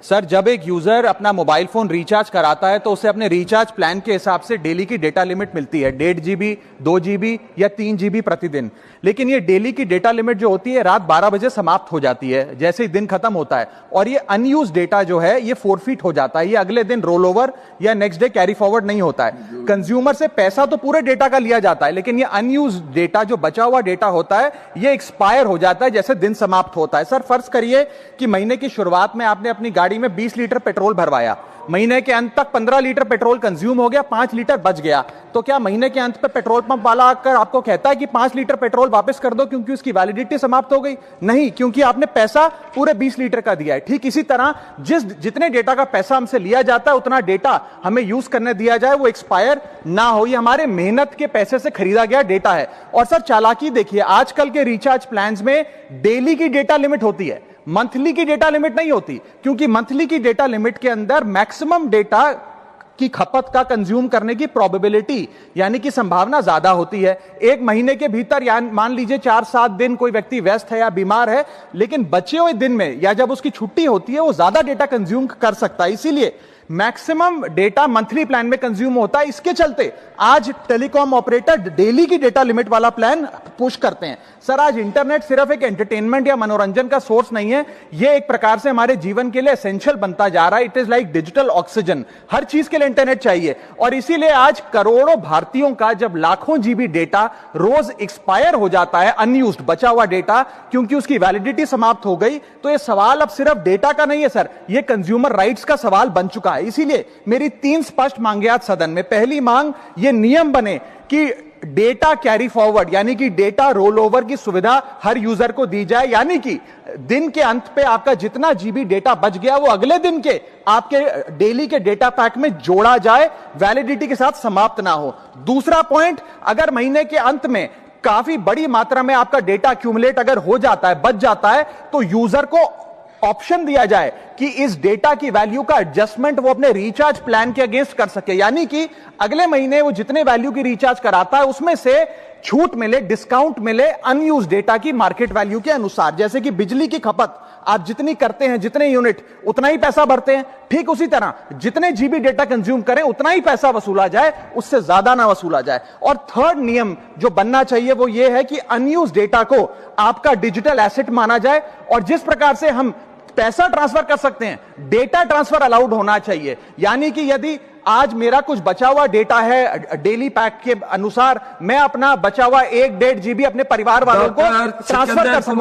Sir, जब एक user अपना मोबाइल फोन रिचार्ज कराता है तो उसे अपने रिचार्ज प्लान के हिसाब से डेली की डेटा लिमिट मिलती है, 1.5 GB, 2 GB या 3 GB प्रतिदिन। लेकिन ये डेली की डेटा लिमिट जो होती है रात 12 बजे समाप्त हो जाती है जैसे ही दिन खत्म होता है, और ये अनयूज डेटा जो है ये फोरफिट हो जाता है, ये अगले दिन रोल ओवर या नेक्स्ट डे कैरी फॉरवर्ड नहीं होता है। कंज्यूमर से पैसा तो पूरे डेटा का लिया जाता है, लेकिन ये अनयूज डेटा, जो बचा हुआ डेटा होता है, ये एक्सपायर हो जाता है जैसे दिन समाप्त होता है। सर, फर्ज करिए कि महीने की शुरुआत में आपने अपनी गाड़ी में 20 लीटर पेट्रोल भरवाया, महीने के अंत तक 15 लीटर पेट्रोल कंज्यूम हो गया, 5 लीटर बच गया, तो क्या महीने के अंत पे पेट्रोल पंप वाला आकर आपको कहता है कि 5 लीटर पेट्रोल वापस कर दो क्योंकि उसकी वैलिडिटी समाप्त हो गई? नहीं, क्योंकि आपने पैसा पूरे 20 लीटर का दिया है। ठीक इसी तरह जितने डेटा का पैसा हमसे लिया जाता है उतना डेटा हमें यूज करने दिया जाए, वो एक्सपायर ना हो। ये हमारे मेहनत के पैसे से खरीदा गया डेटा है। और सर, चालाकी देखिए, आजकल के रिचार्ज प्लान्स में डेली की डेटा लिमिट होती है, मंथली की डेटा लिमिट नहीं होती, क्योंकि मंथली की डेटा लिमिट के अंदर मैक्सिमम डेटा की खपत का कंज्यूम करने की प्रोबेबिलिटी यानी कि संभावना ज्यादा होती है। एक महीने के भीतर या मान लीजिए 4-7 दिन कोई व्यक्ति व्यस्त है या बीमार है, लेकिन बचे हुए दिन में या जब उसकी छुट्टी होती है वो ज्यादा डेटा कंज्यूम कर सकता है। इसीलिए मैक्सिमम डेटा मंथली प्लान में कंज्यूम होता है। इसके चलते आज टेलीकॉम ऑपरेटर डेली की डेटा लिमिट वाला प्लान पुश करते हैं। सर, आज इंटरनेट सिर्फ एक एंटरटेनमेंट या मनोरंजन का सोर्स नहीं है, यह एक प्रकार से हमारे जीवन के लिए एसेंशियल बनता जा रहा है। It is like digital oxygen. हर चीज के लिए इंटरनेट चाहिए, और इसीलिए आज करोड़ों भारतीयों का जब लाखों जीबी डेटा रोज एक्सपायर हो जाता है, अनयूज्ड बचा हुआ डेटा, क्योंकि उसकी वैलिडिटी समाप्त हो गई, तो यह सवाल अब सिर्फ डेटा का नहीं है सर, यह कंज्यूमर राइट्स का सवाल बन चुका है। इसीलिए मेरी 3 स्पष्ट मांगे आज सदन में। पहली मांग, यह नियम बने कि डेटा कैरी फॉरवर्ड यानी कि डेटा रोल ओवर की सुविधा हर यूजर को दी जाए, यानी कि दिन के अंत पे आपका जितना जीबी डेटा बच गया वो अगले दिन के आपके डेली के डेटा पैक में जोड़ा जाए, वैलिडिटी के साथ समाप्त ना हो। दूसरा पॉइंट, अगर महीने के अंत में काफी बड़ी मात्रा में आपका डेटा एक्यूमुलेट अगर हो जाता है, बच जाता है, तो यूजर को ऑप्शन दिया जाए कि इस डेटा की वैल्यू का एडजस्टमेंट वो अपने रिचार्ज प्लान के अगेंस्ट कर सके, यानी कि अगले महीने वो जितने वैल्यू की रिचार्ज कराता है उसमें से छूट मिले, डिस्काउंट मिले अनयूज डेटा की मार्केट वैल्यू के अनुसार। जैसे कि बिजली की खपत आप जितनी करते हैं, जितने यूनिट, उतना ही पैसा भरते हैं, ठीक उसी तरह जितने जीबी डेटा कंज्यूम करें उतना ही पैसा वसूला जाए, उससे ज्यादा ना वसूला जाए। और थर्ड नियम जो बनना चाहिए वो ये है कि अनयूज डेटा को आपका डिजिटल एसेट माना जाए, और जिस प्रकार से हम पैसा ट्रांसफर कर सकते हैं, डेटा ट्रांसफर अलाउड होना चाहिए। यानी कि यदि आज मेरा कुछ बचा हुआ डेटा है डेली पैक के अनुसार, मैं अपना बचा हुआ 1-1.5 GB अपने परिवार वालों को ट्रांसफर कर सकता हूं।